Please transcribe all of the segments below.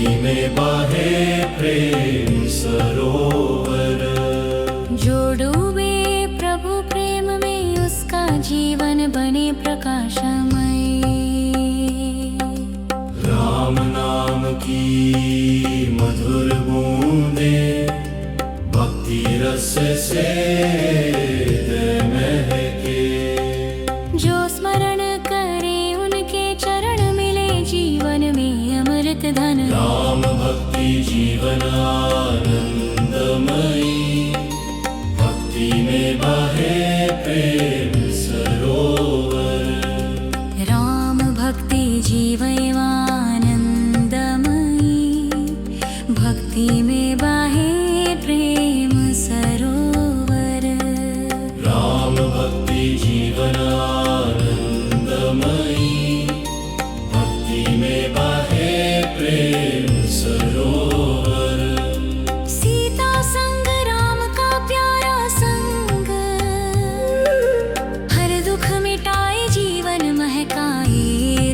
भक्ति में बहे प्रेम सरोवर। जो डूबे प्रभु प्रेम में उसका जीवन बने प्रकाशमय। राम नाम की मधुर बूंदे भक्ति रस से महके। जो स्मरण करे उनके चरण मिले जीवन में अमृत धन। राम भक्ति जीवन आनंदमयी भक्ति में बहे प्रेम सरोवर। राम भक्ति जीवन आनंदमयी भक्ति में बहे प्रेम सरोवर। राम भक्ति जीवन आनंदमयी भक्ति में बहे प्रेम सरोवर। सीता संग राम का प्यारा संग हर दुख मिटाए जीवन महकाए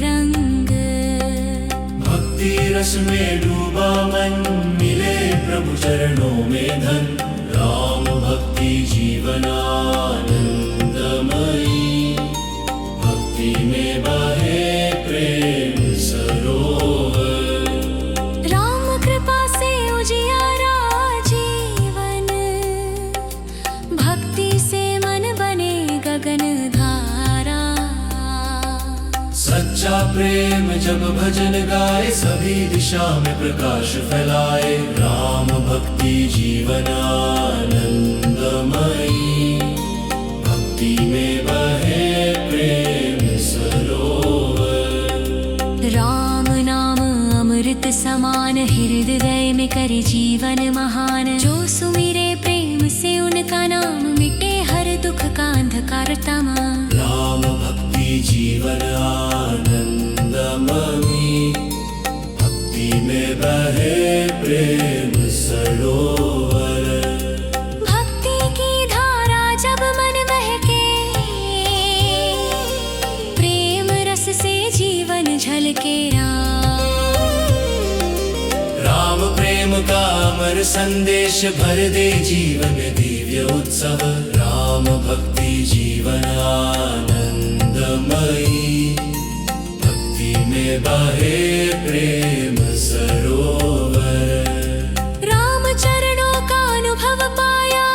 रंग। भक्ति रस में डूबा मन मिले प्रभु चरणों में धन। राम भक्ति जीवन आनंदमयी भक्ति में बहे प्रेम सरोवर। राम कृपा से उजियारा जीवन भक्ति से मन बने गगन धारा। सच्चा प्रेम जब भजन गाए सभी दिशा में प्रकाश फैलाए। राम भक्ति जीवन आनंदमयी भक्ति में बहे प्रेम सरोवर। राम नाम अमृत समान हृदय में करे जीवन महान। जो सुमिरे प्रेम से उनका नाम मिटे हर दुख का अंधकार तमाम। राम भक्ति जीवन आनंदमयी भक्ति में बहे प्रेम सरोवर। भक्ति की धारा जब मन बहके प्रेम रस से जीवन झलके। राम प्रेम का अमर संदेश भर दे जीवन दिव्य उत्सव। राम भक्ति जीवन आनंदमयी भक्ति में बहे प्रेम सरोवर। राम चरणों का अनुभव पाया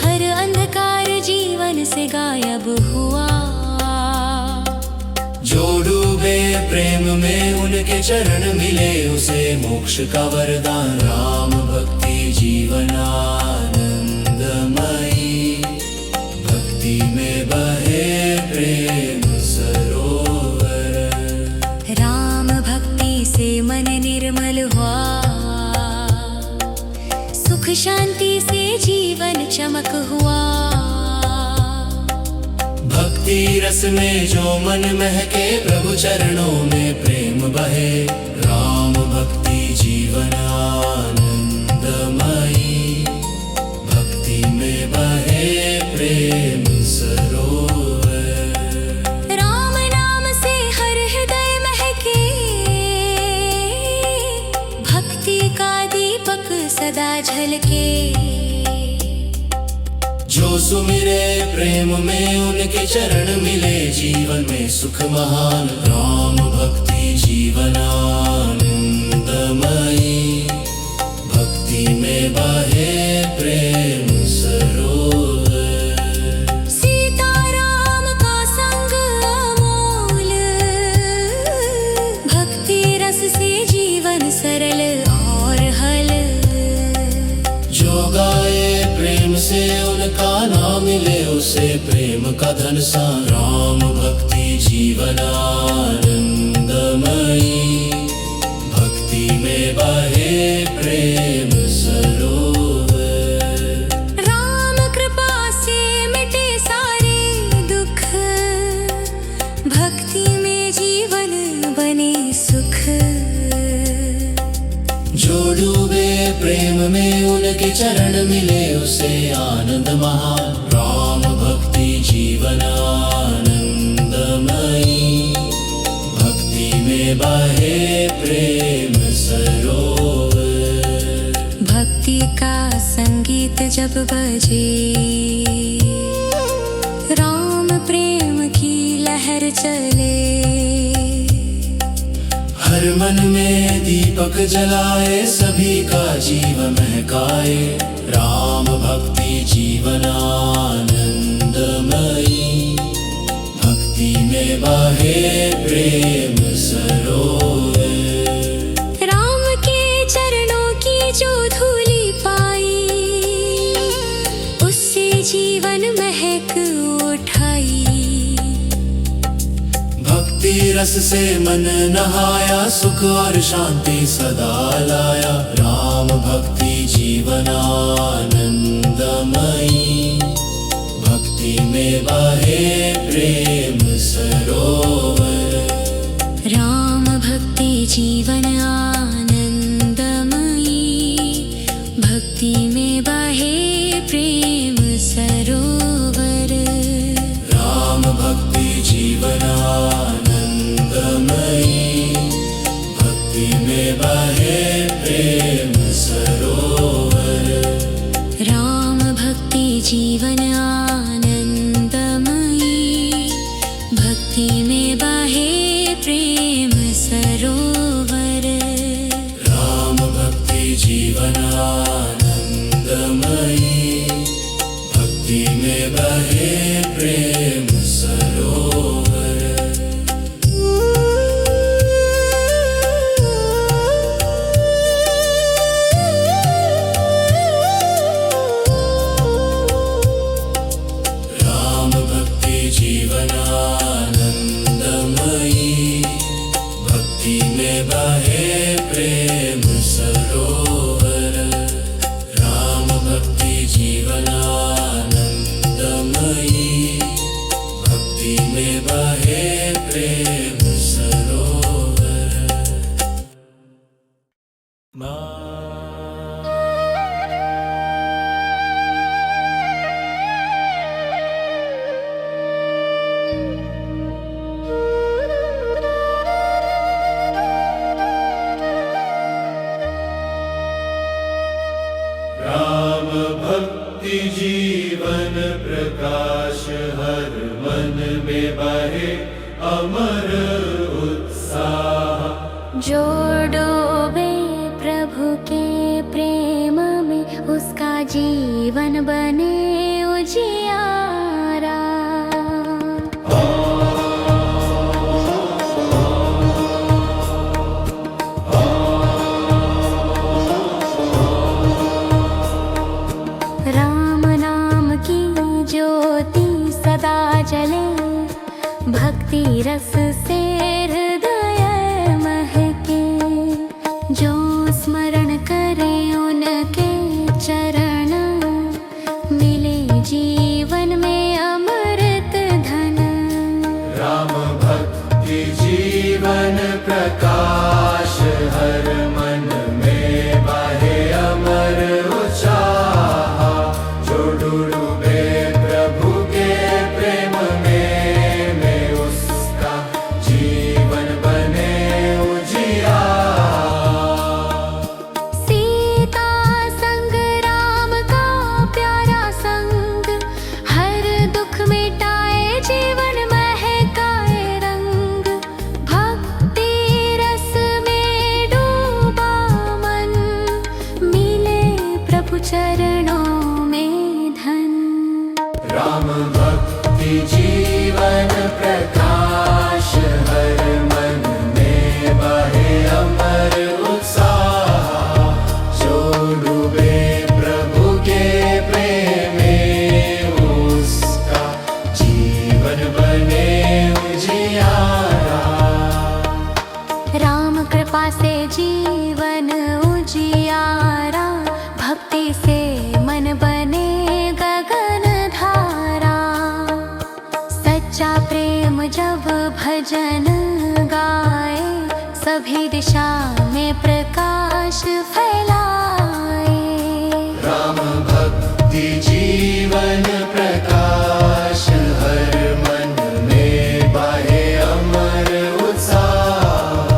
हर अंधकार जीवन से गायब हुआ। जो डूबे प्रेम में उनके चरण मिले उसे मोक्ष का वरदान। राम भक्ति जीवन आनंदमयी भक्ति में बहे प्रेम सरोवर। राम भक्ति से मन निर्मल हुआ सुख शांति से जीवन चमक हुआ। भक्ति रस में जो मन महके प्रभु चरणों में प्रेम बहे। राम भक्ति जीवन आनंदमयी भक्ति में बहे प्रेम सरोवर। राम नाम से हर हृदय महके भक्ति का दीपक सदा झलके। जो सुमिरे प्रेम में उनके चरण मिले जीवन में सुख महान। राम भक्ति जीवन आनंदमयी भक्ति में बहे प्रेम सरोवर। सीता राम का संग अमोल भक्ति रस से जीवन सरल और हल। जो गाए प्रेम से उनका नाम मिले उसे प्रेम का धन सा। राम भक्ति जीवन आनंदमयी भक्ति में बहे प्रेम सरोवर। राम कृपा से मिटे सारे दुख भक्ति में जीवन बने सुख। जो डूबे प्रेम में उनके चरण मिले उसे आनंद महान। राम भक्ति जीवन आनंदमयी भक्ति में में बहे प्रेम सरोवर। भक्ति का संगीत जब बजे, राम प्रेम की लहर चले। हर मन में दीपक जलाए, सभी का जीवन महकाए। राम भक्ति जीवन आनंदमयी, भक्ति में बहे प्रेम सरोवर। राम के चरणों की जो धूली पाई, उससे जीवन महक उठाई। भक्ति रस से मन नहाया, सुख और शांति सदा लाया। राम भक्ति जीवन आनंदमयी, भक्ति में बहे प्रेम सरोवर। राम भक्ति जीवन आनंदमयी, भक्ति में बहे प्रेम सरोवर। राम भक्ति जीवन आनंदमयी, भक्ति में बहे प्रेम सरोवर। राम भक्ति जीवन आनंदमयी, भक्ति में बहे प्रेम सरोवर। राम भक्ति जीवन आनंदमयी, भक्ति में बहे प्रेम सरोवर। राम भक्ति जीवन आनंदमयी, भक्ति में बहे प्रेम सरोवर। राम भक्ति जीवन आनंदमयी, भक्ति में बहे प्रेम सरोवर। राम भक्ति जीवन प्रकाश, हर मन में बहे अमर उत्साह। जो डूबे प्रभु के प्रेम में, उसका जीवन बने उजियारा। राम नाम की ज्योति सदा जले, भक्ति रस से हृदय महके। जो स्मरण करे उनके चरण, मिले जीवन में अमृत धन। राम भक्ति जीवन प्रकाश, हर मन में बहे अमर उत्साह। जो डूबे प्रभु के प्रेम में उसका जीवन बने उजियार। सीता संग राम का प्यारा संग, हर दुख मिटाए जीवन महकाए रंग। भक्ति रस में डूबा मन, मिले प्रभु चरणों में धन। राम भक्ति जीवन प्रकाश, हर मन में बहे अमर उत्साह। जो डूबे प्रभु के प्रेम में, उसका जीवन बने उजियारा। राम कृपा से जीवन उजियारा, भक्ति से मन बने गगन धारा। सच्चा प्रेम जब भजन गाए, सभी दिशा में प्रकाश फैलाए। राम भक्ति जीवन प्रकाश, हर मन में बहे अमर उत्साह।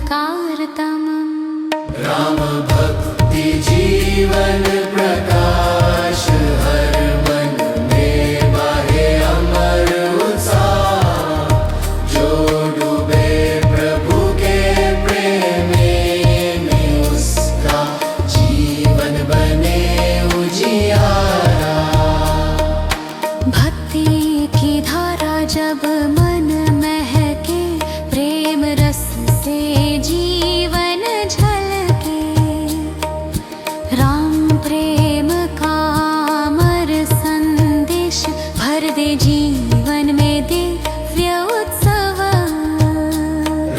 संस्कारतमम् राम भक्ति जीवन प्रकाश हर मन में बहे अमर उत्साह जो डूबे प्रभु के प्रेम में उसका जीवन बने उजियारा। भक्ति की धारा जब मन महके प्रेम रस से जीवन झलके राम प्रेम का अमर संदेश भर दे जीवन में दिव्य उत्सव।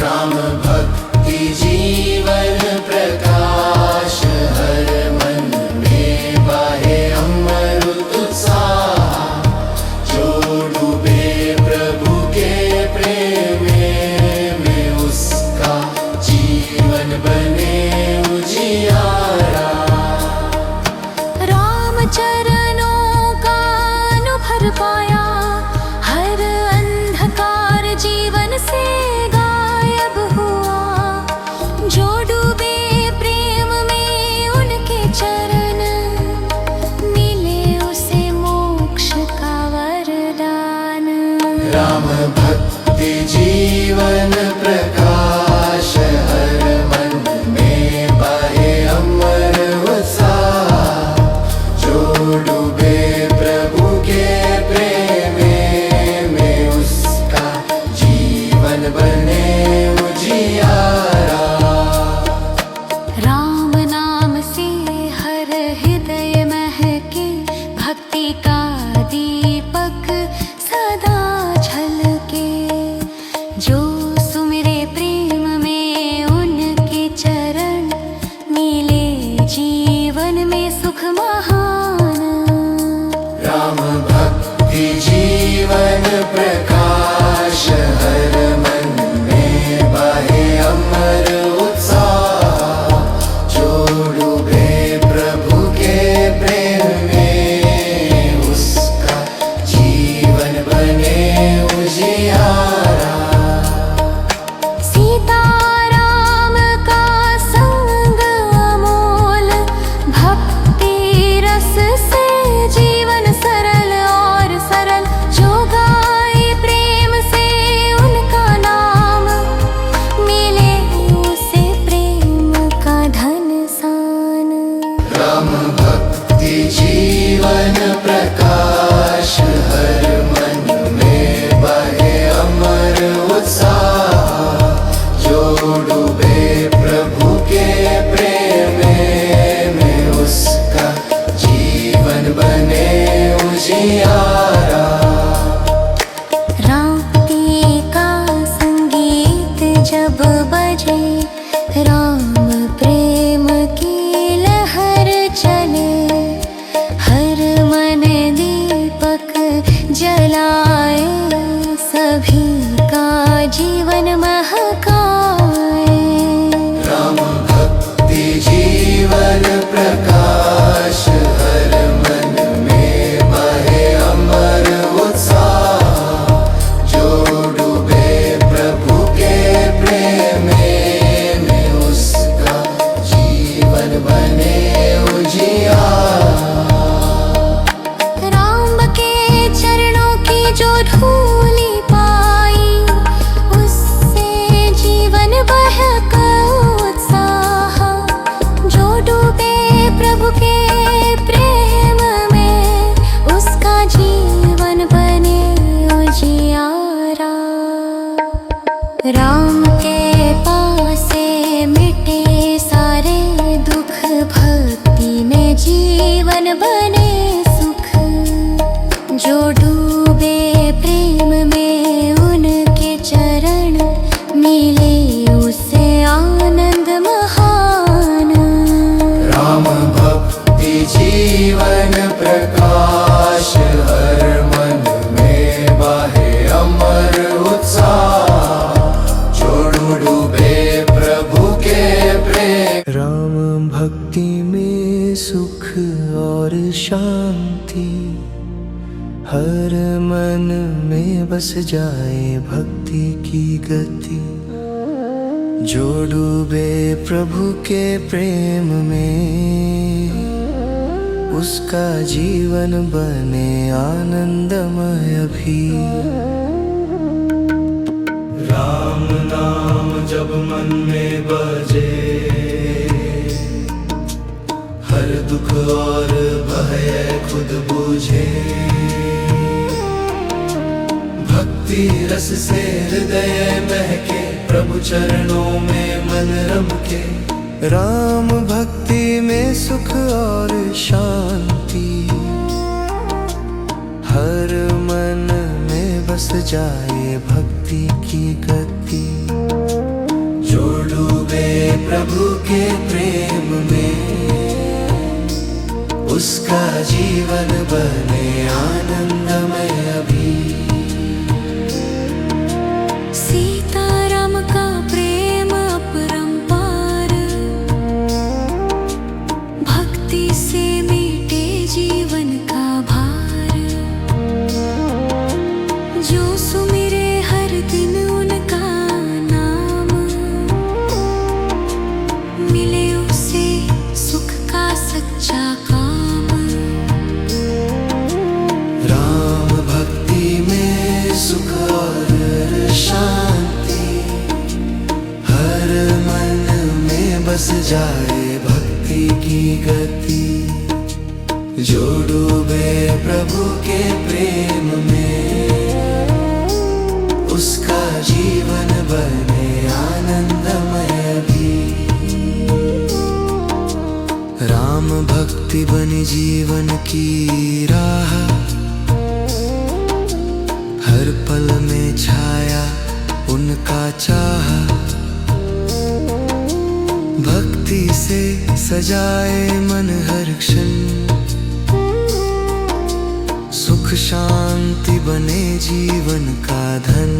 राम भक्ति जीवन प्रकाश हर मन में बहे अमर उत्साह जो डूबे प्रभु के प्रेम में उसका जीवन बने उजियारा। राम चरणों का अनुभव पाया हर अंधकार जीवन से गायब हुआ जो डूबे प्रेम में उनके चरण मिले उसे मोक्ष का वरदान। राम भक्ति जीवन प्रकाश हर मन में बहे अमर उत्साह जो डूबे प्रभु के प्रेम में उसका जीवन बने उजियारा। राम नाम से हर हृदय महके भक्ति का दीपक सदा झलके जो सुमिरे प्रेम में उनके चरण मिले जीवन में सुख महान। राम भक्ति जीवन प्रकाश हर मन में बहे अमर उत्साह जो डूबे प्रभु के प्रेम में उसका जीवन बने उजियारा। सीताराम का संग अमोल भक्ति रस से जीवन सरल और सरल जो गाए प्रेम से उनका नाम मिले उसे प्रेम का धन सान। राम भक्ति जीवन प्रकाश हर मन में बहे अमर उत्साह जो डूबे प्रभु के प्रेम में उसका जीवन बने उजियारा। रात्रि का संगीत जब बजे राम प्रेम की लहर चले हर मन दीपक जलाए सभी का जीवन महकाए। राम भक्ति जीवन प्रकाश हर मन में बहे अमर उत्साह जो डूबे प्रभु के प्रेम में उसका जीवन बने उजियारा। राम के चरणों की जो धूली पाई उससे जीवन बहका उत्साह जो डूबे प्रभु के प्रेम में उसका जीवन बने उजियारा। राम के पास से मिटे सारे दुख भक्ति में जीवन बने सुख जो डूबे प्रेम में उनके चरण मिले उसे आनंद महान। राम भक्ति जीवन प्रकाश हर मन में बहे अमर उत्साह जो डूबे प्रभु के प्रेम। राम भक्ति में सुख और शांति हर मन में बस जाए भक्ति की गति। जो डूबे प्रभु के प्रेम में, उसका जीवन बने आनंदमय भी। राम नाम जब मन में बजे, हर दुख और भय खुद बूझे। भक्ति रस से हृदय महके, प्रभु चरणों में मन रमके। राम भक्ति में सुख और शांति, हर मन में बस जाए भक्ति की गति। जो डूबे प्रभु के प्रेम में, उसका जीवन बने आनंदमय भी। सीताराम का प्रेम अपरंपार, भक्ति से मीटे जीवन का भार। जो सुमिरे हर दिन उनका नाम, मिले उसे सुख का सच्चा काम। राम भक्ति में सुख और शांति, हर मन में बस जाए भक्ति की गति। जो डूबे प्रभु के प्रेम में, उसका जीवन बने आनंदमय भी। राम भक्ति बनी जीवन की राह, हर पल में छाया उनका चाह। भक्ति से सजाए मन हर क्षण, सुख शांति बने जीवन का धन।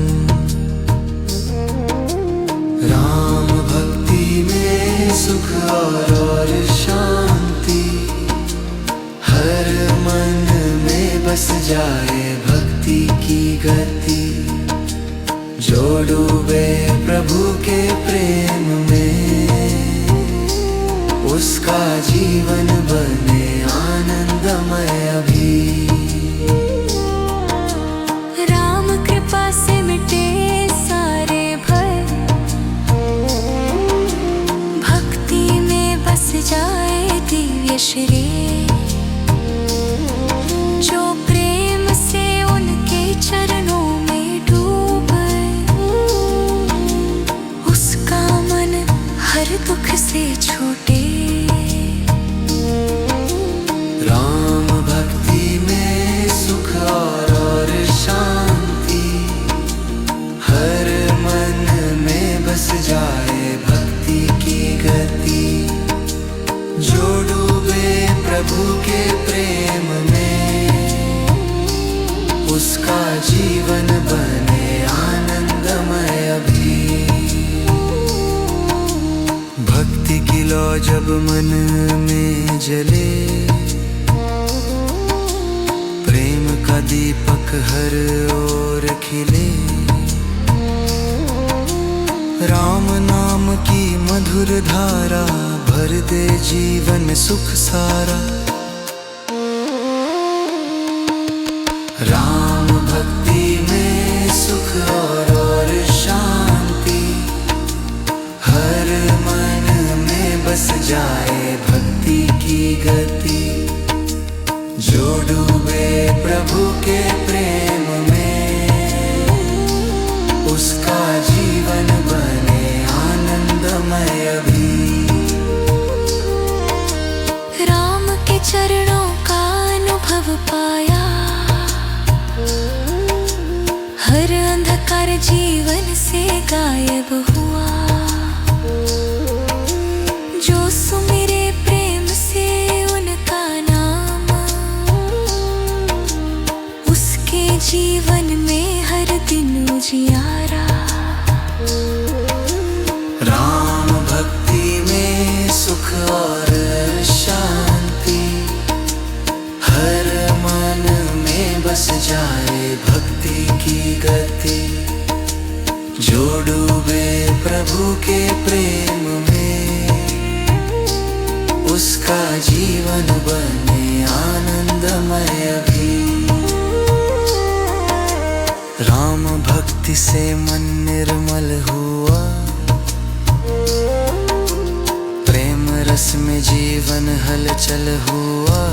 राम भक्ति में सुख और शांति, हर मन में बस जाए भक्ति की गति। जो डूबे प्रभु के प्रेम में, उसका जीवन बने आनंदमय भी। राम कृपा से मिटे सारे भय, भक्ति में बस जाए दिव्य श्रेय। जो प्रेम से उनके चरणों में डूबे, उसका मन हर दुख से छूटे। राम भक्ति में सुख और शांति, हर मन में बस जाए भक्ति की गति। जो डूबे प्रभु के प्रेम में, उसका जीवन बने आनंदमय भी। भक्ति की लौ जब मन में जले, प्रेम का दीपक हर ओर खिले। राम नाम की मधुर धारा, भर दे जीवन में सुख सारा। राम भक्ति में सुख और शांति, हर मन में बस जाए भक्ति की गति। जो डूबे प्रभु के प्रेम में, उसका जीवन बने आनंदमय भी। राम के चरणों का अनुभव पाया, हर अंधकार जीवन से गायब हुआ। जो सुमिरे प्रेम से उनका नाम, उसके जीवन में हर दिन उजियारा। राम भक्ति में सुख और शांति, हर मन में बस जाए भक्ति की गति। जो डूबे प्रभु के उसका जीवन बने आनंदमय भी। राम भक्ति से मन निर्मल हुआ, प्रेम रस में जीवन हलचल हुआ।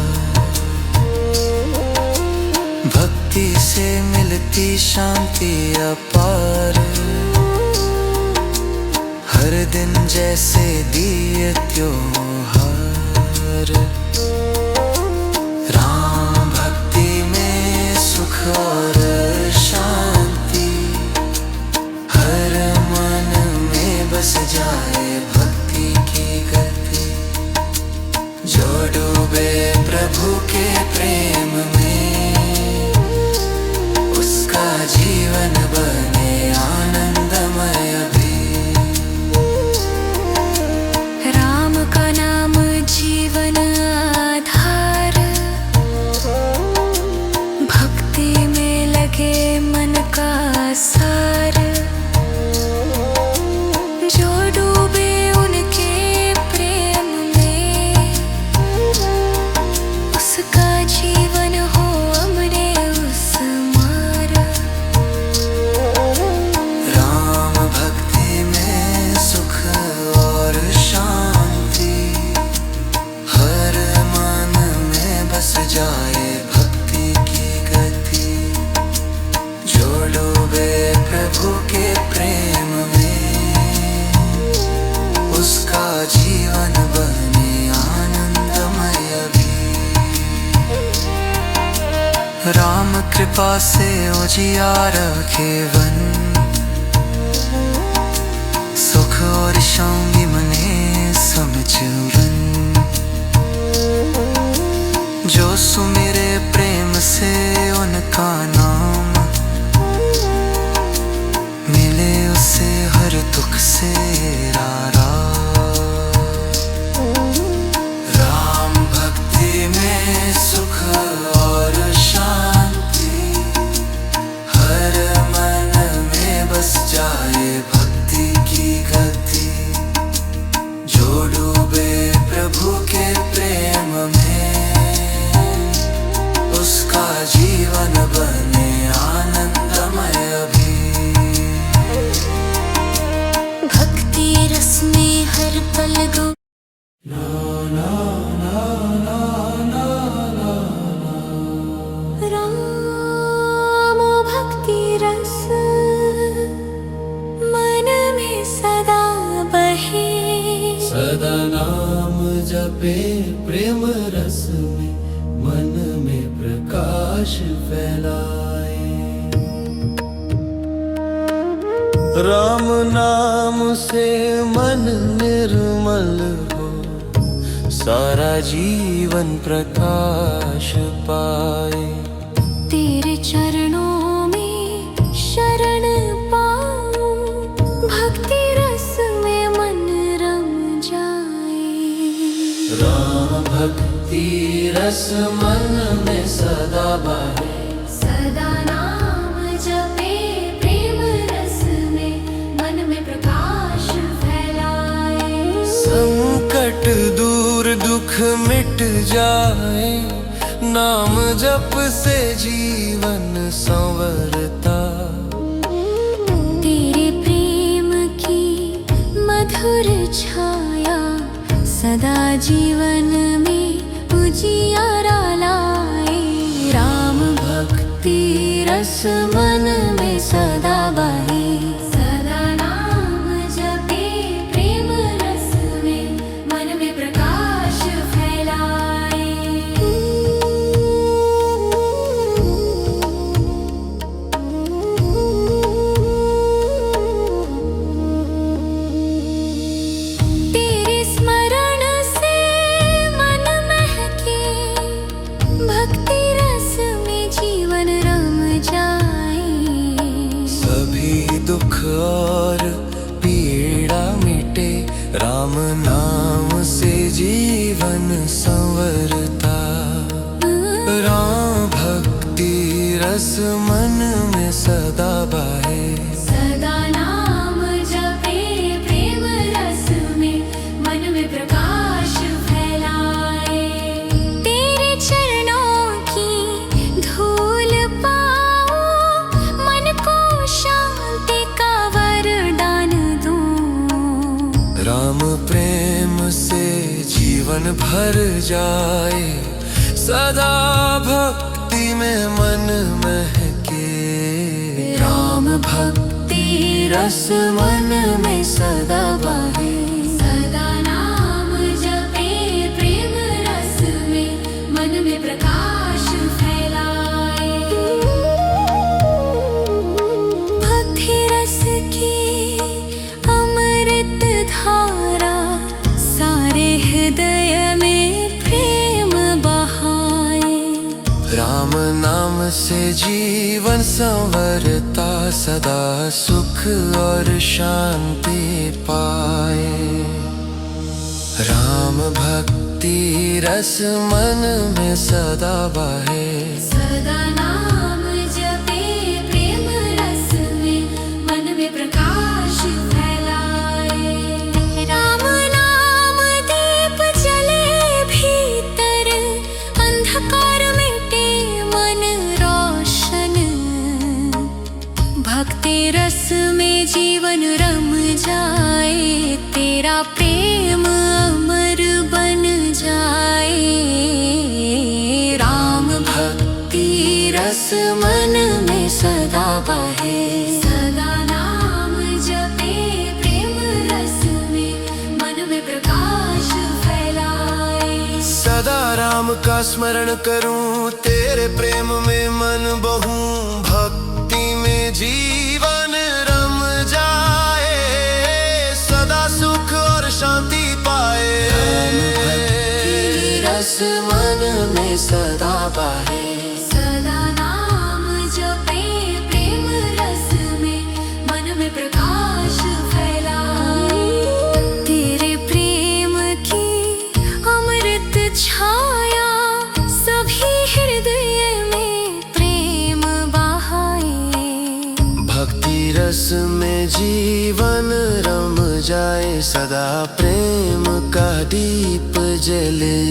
भक्ति से मिलती शांति अपार, हर दिन जैसे दिए त्योहार। राम भक्ति में सुख और शांति, हर मन में बस जाए भक्ति की गति। जो डूबे प्रभु के प्रेम में, उसका जीवन बने आनंदमय भी। राम का नाम जीवन आधार, भक्ति में लगे मन का सार। जो डूबे उनके प्रेम में, उसका जीवन हो अमरे उसमार। राम भक्ति में सुख और शांति, हर मन में बस जाए भक्ति की गति। जो डूबे प्रभु के प्रेम में, उसका जीवन बने आनंदमय भी। राम कृपा से उजियार केवन, सुख और शांति मने समझवन। जो सुमिरे प्रेम से उनका नाम, मिले उसे हर दुख से आराम। राम भक्ति में सुख और शांति, हर मन में बस जाए भक्ति की गति। जो डूबे प्रभु के प्रेम में, उसका जीवन बने आनंदमय भी। भक्ति रस में हर पल गो राम भक्ति रस मन में सदा बहे। सदा नाम जपे प्रेम रस में, मन में प्रकाश फैलाए। राम नाम से मन निर्मल हो, सारा जीवन प्रकाश पाए। तेरे चरणों में शरण पाऊं, भक्ति रस में मन रम जाए। राम भक्ति रस मन में सदा बहे। सदा नाम जपे प्रेम रस में, मन में प्रकाश फैलाए। संकट दूर दुख मिट जाए, नाम जप से जीवन संवरता। तेरे प्रेम की मधुर छाया, सदा जीवन में उजियारा लाए। राम भक्ति रस मन में सदा बहे। सदा नाम जपे प्रेम रस में, मन में प्रकाश फैलाए। तेरे स्मरण से मन महके, भक्ति रस में जीवन रम जाए। सभी दुख और पीड़ा मिटे, राम नाम से जीवन संवरता। राम भक्ति रस मन में सदा बहे। सदा नाम जपे प्रेम रस में, मन में प्रकाश फैलाए। राम प्रेम से जीवन भर जाए, सदा भक्ति में मन महके। राम भक्ति रस मन में सदा बहे, सदा नाम जपे प्रेम रस में मन में प्रकाश फैलाए। भक्ति रस की अमृत धारा सारे हृदय में प्रेम बहाए। राम नाम से जीवन संवरता, सदा सुख और शांति पाए। राम भक्ति रस मन में सदा बहे, सदा नाम जपे प्रेम रस में मन में प्रकाश फैलाए। राम नाम दीप जले भीतर, अंधकार मिटे मन रोशन। भक्ति रस में जीवन रम जाए, तेरा प्रेम अमर बन जाए। राम भक्ति रस मन में सदा बहे, सदा नाम जपे प्रेम रस में मन में प्रकाश फैलाए। सदा राम का स्मरण करूं, तेरे प्रेम में मन बहूं। भक्ति में जीवन रम जाए, सदा सुख और शांति पाए। रस मन में सदा बहे, सदा नाम जपे प्रेम रस में मन में प्रकाश फैलाए। तेरे प्रेम की अमृत छाया सभी हृदय में प्रेम बहाए। भक्ति रस में जीवन रम जाए, सदा प्रेम का दीप जले।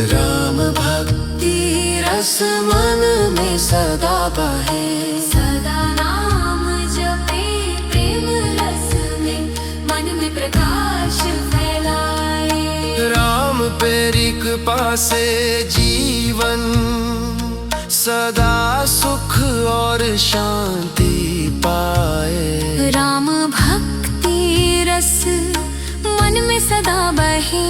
राम भक्ति रस मन में सदा बहे, सदा नाम जपे प्रेम रस में मन में प्रकाश फैलाए। राम पेरी कृपा से जीवन सदा सुख और शांति पाए। राम भक्ति रस मन में सदा बहे,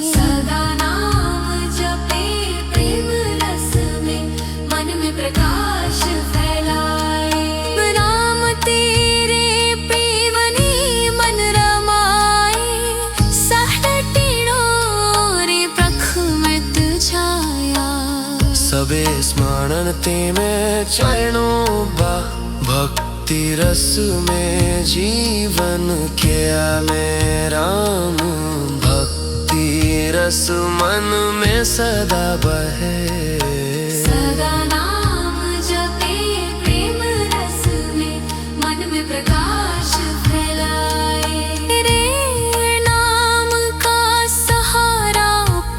सदा नाम जपे प्रेम रस में मन में प्रकाश फैलाए। राम तेरे प्रेम ने मन रमाए, सहटीणो रे प्रखमित छाया। सबे स्मरण ते में चरणों बा, भक्ति रस में जीवन किया में राम। भक्ति रस मन में सदा बहे, सदा नाम जपे प्रेम रस में मन में प्रकाश फैलाए। रे नाम का सहारा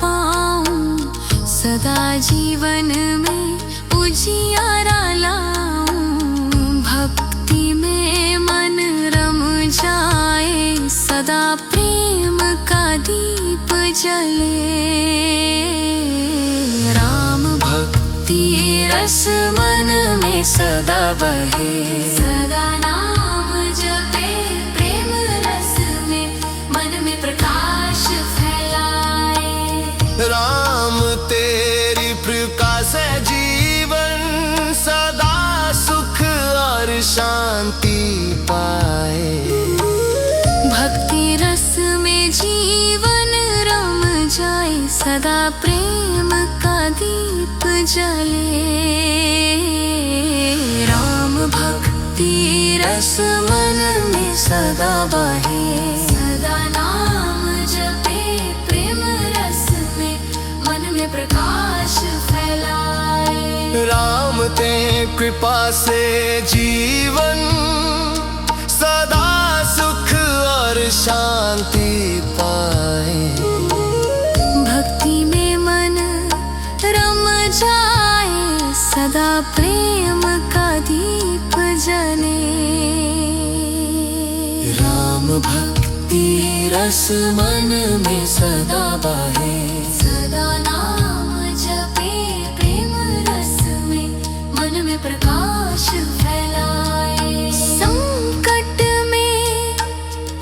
पाऊं, सदा जीवन में उजियारा लाऊं। भक्ति में मन रम जाए, सदा प्रेम का दीप जले। राम भक्ति रस मन में सदा बहे, सदा नाम जपे प्रेम रस में मन में प्रकाश फैलाए। राम तेरी प्रकाश है जीवन सदा सुख और शांति पाए। भक्ति रस में जीवन रम जाए, सदा प्रेम का दीप जले। राम भक्ति रस मन में सदा बहे, सदा नाम जपे प्रेम रस में मन में प्रकाश फैलाए। राम ते कृपा से जीवन सदा सुख और शांति पाए। भक्ति में मन रम जाए, सदा प्रेम का दीप जले। राम भक्ति रस मन में सदा बहे, सदा नाम जपे प्रेम रस में मन में प्रकाश फैलाए। संकट में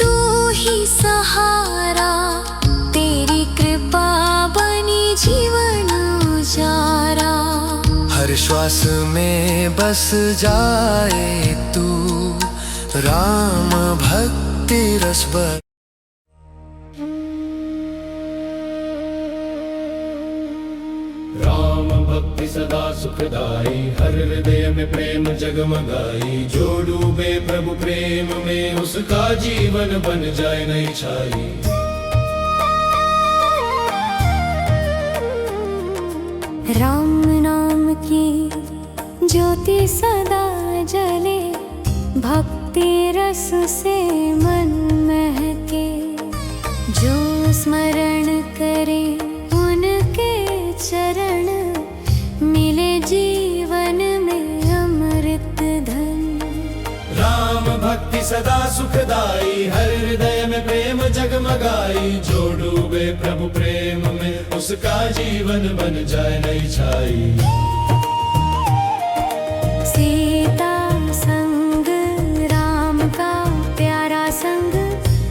तू ही सहारा, तेरी कृपा बनी जीवन उजारा। हर श्वास में बस जाए तू, राम भक्ति रस भर। राम भक्ति सदा सुखदाई, हर हृदय में प्रेम जगमगाई। जो डूबे प्रभु प्रेम में, उसका जीवन बन जाए नई छाई। राम नाम की ज्योति सदा जले, भक्ति रस से मन महके। जो स्मरण करे उनके चरण, मिले जीवन में अमृत धन। राम भक्ति सदा सुखदाई, हर हृदय में प्रेम जगमगाई। जो डूबे प्रभु प्रेम में, उसका जीवन बन जाए नई छाई। सीता संग राम का प्यारा संग,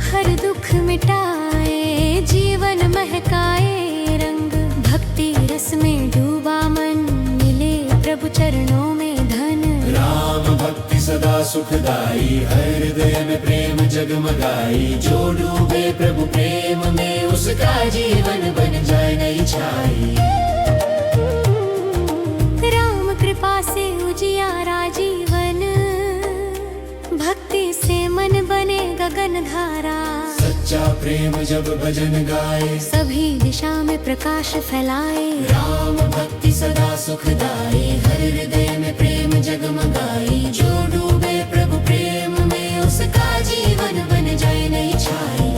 हर दुख मिटाए जीवन महकाए रंग। भक्ति रस में डूबा मन, मिले प्रभु चरणों में धन। राम भक्ति सदा सुखदाई, हर हृदय में प्रेम जगमगाई। जो डूबे प्रभु प्रेम में, उसका जीवन बन जाए नई छाई। राम कृपा से उजियारा जीवन, भक्ति से मन बने गगन धारा। सच्चा प्रेम जब भजन गाए, सभी दिशा में प्रकाश फैलाए। राम भक्ति सदा सुखदाई, हर हृदय में प्रेम जगमगाई। जो डूबे प्रभु प्रेम में, उसका जीवन बन जाए नई छाई।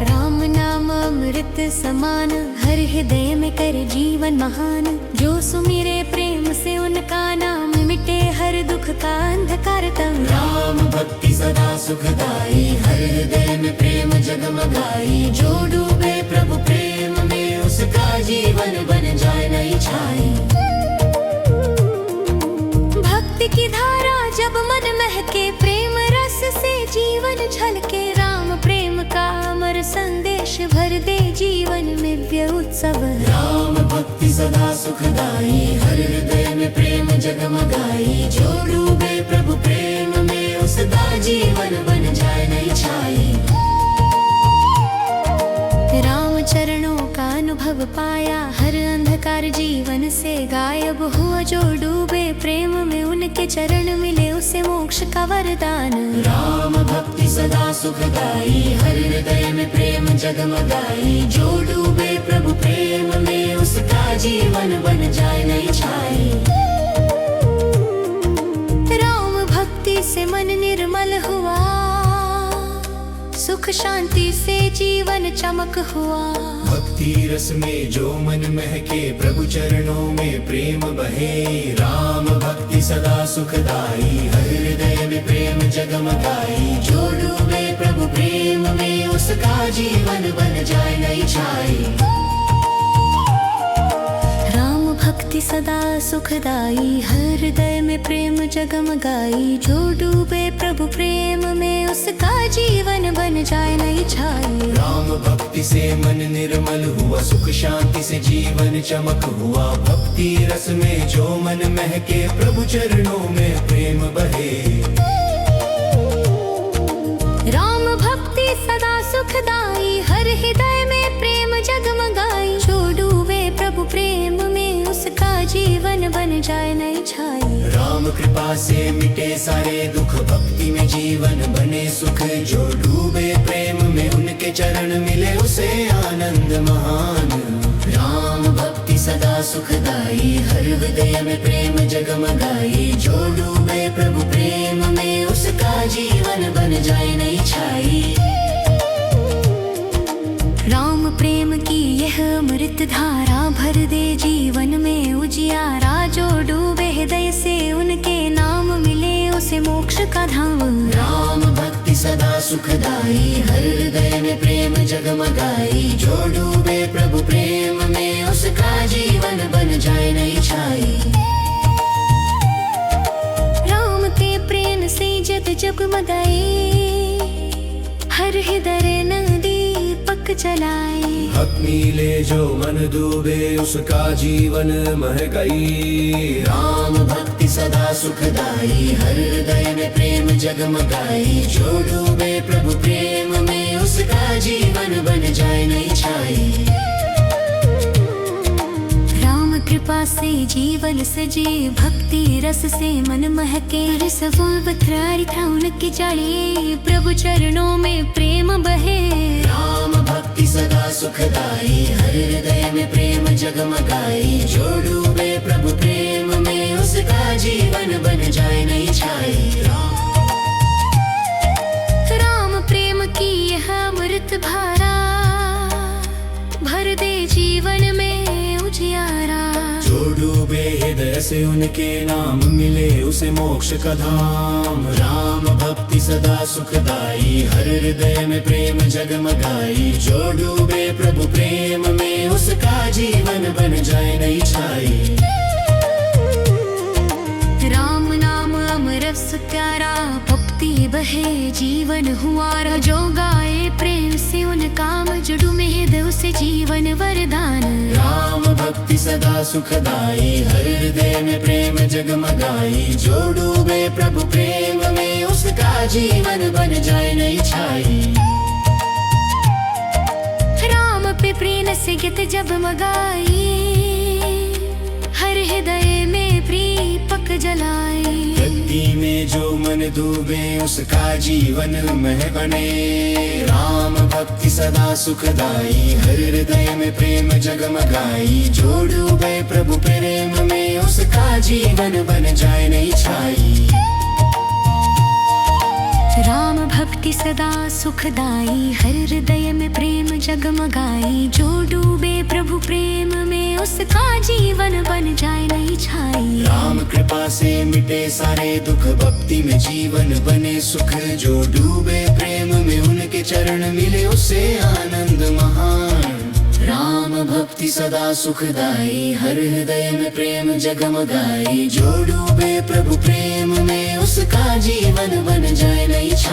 राम नाम अमृत समान, हर हृदय में करे जीवन महान। जो सुमिरे प्रेम से उनका नाम, मिटे हर दुख का अंधकार तम। राम भक्ति सदा सुखदाई, हर हृदय में प्रेम जगमगाई। जो डूबे प्रभु प्रेम में, उसका जीवन बन जाए नई छाई। भक्ति की धारा जब मन महके, प्रेम रस से जीवन झलके। राम प्रेम का अमर संदेश भर दे जीवन में दिव्य उत्सव। राम भक्ति सदा सुखदाई, हर हृदय में प्रेम जगमगाई। जो डूबे प्रभु प्रेम में, उसका जीवन बन जाए नई छाई। राम चरणों का अनुभव पाया, हर अंधकार जीवन से गायब हुआ। जो डूबे प्रेम में, उनके चरण मिले उसे मोक्ष का वरदान। राम भक्ति सदा सुखदाई, हर हृदय में प्रेम जगमगाई। जो डूबे प्रभु प्रेम में, उसका जीवन बन जाए नई छाई। राम भक्ति से मन निर्मल हुआ, सुख शांति से जीवन चमक हुआ। भक्ति रस में जो मन महके, प्रभु चरणों में प्रेम बहे। राम भक्ति सदा सुखदाई, हर हृदय में प्रेम जगमगाई। जो डूबे प्रभु प्रेम में, उसका जीवन बन जाए नई छाई। राम भक्ति सदा सुखदाई, हर हृदय में प्रेम जगमगाई। जो डूबे प्रभु प्रेम में, उसका जीवन बन जाए नई छाई। राम भक्ति से मन निर्मल हुआ, सुख शांति से जीवन चमक हुआ। भक्ति रस में जो मन महके, प्रभु चरणों में प्रेम बहे। राम भक्ति सदा सुखदाई, हर हृदय में प्रेम जगमगाई। जो डूबे प्रभु प्रेम में, उसका जीवन बन जाए नई छाई। राम कृपा से मिटे सारे दुख, भक्ति में जीवन बने सुख। जो डूबे प्रेम में, उनके चरण मिले उसे आनंद महान। राम भक्ति सदा सुखदाई, हर हृदय में प्रेम जगमगाई। जो डूबे प्रभु प्रेम में, उसका जीवन बन जाए नई छाई। राम प्रेम की यह अमृत धारा भर दे जीवन में उजियारा। जो डूबे हृदय से उनके नाम मिले उसे मोक्ष का धाम। राम भक्ति सदा सुखदाई, हर हृदय में प्रेम जगमगाई। जो डूबे प्रभु प्रेम में उसका जीवन बन जाए नई छाई। राम के प्रेम से जग जगमगाए, हर हृदय नदी पक जलाए। हक मिले जो मन डूबे उसका जीवन महकाई। राम भक्ति सदा सुखदाई, हर हृदय में प्रेम जगमगाई। जो डूबे प्रभु प्रेम में उसका जीवन बन जाए नई छाई। राम कृपा से जीवन सजे, भक्ति रस से मन महके। रस फूल बथरारी था उनकी जाली, प्रभु चरणों में प्रेम बहे। राम भक्ति सदा सुखदाई, हर हृदय में प्रेम जगमगाई। जो डूबे प्रभु प्रेम में उसका जीवन बन जाए नई छाई। राम प्रेम की यह अमृत धारा भर दे जीवन में उजियारा। जो डूबे हृदय से उनके नाम मिले उसे मोक्ष का धाम। राम भक्ति सदा सुखदाई, हर हृदय में प्रेम जगमगाई। जो डूबे प्रभु प्रेम में उसका जीवन बन जाए नई छाई। राम नाम अमरस प्यारा, भक्ति बहे जीवन हुआरा। जो गाए प्रेम से उन काम जुड़ू में हृदय उसे जीवन वरदान। राम भक्ति सदा सुखदाई, हर हृदय में प्रेम जगमगाई। जो डूबे प्रभु प्रेम में उसका जीवन बन जाए नई छाई। राम पे प्रेम से गीत जगमगाई, हर हृदय में प्रेम पक जलाए। भक्ति में जो मन डूबे उसका जीवन महकने। राम भक्ति सदा सुखदाई, हर हृदय में प्रेम जगमगाई। जो डूबे प्रभु प्रेम में उसका जीवन बन जाए नई छाई। राम भक्ति सदा सुखदाई, हर हृदय में प्रेम जगमगाई। जो डूबे प्रभु प्रेम में उसका जीवन बन जाए नई छाई। राम कृपा से मिटे सारे दुख, भक्ति में जीवन बने सुख। जो डूबे प्रेम में उनके चरण मिले उसे आनंद महान। राम भक्ति सदा सुखदाई, हर हृदय में प्रेम जगमगाई। जो डूबे प्रभु प्रेम में उसका जीवन बन जाए नई छाई।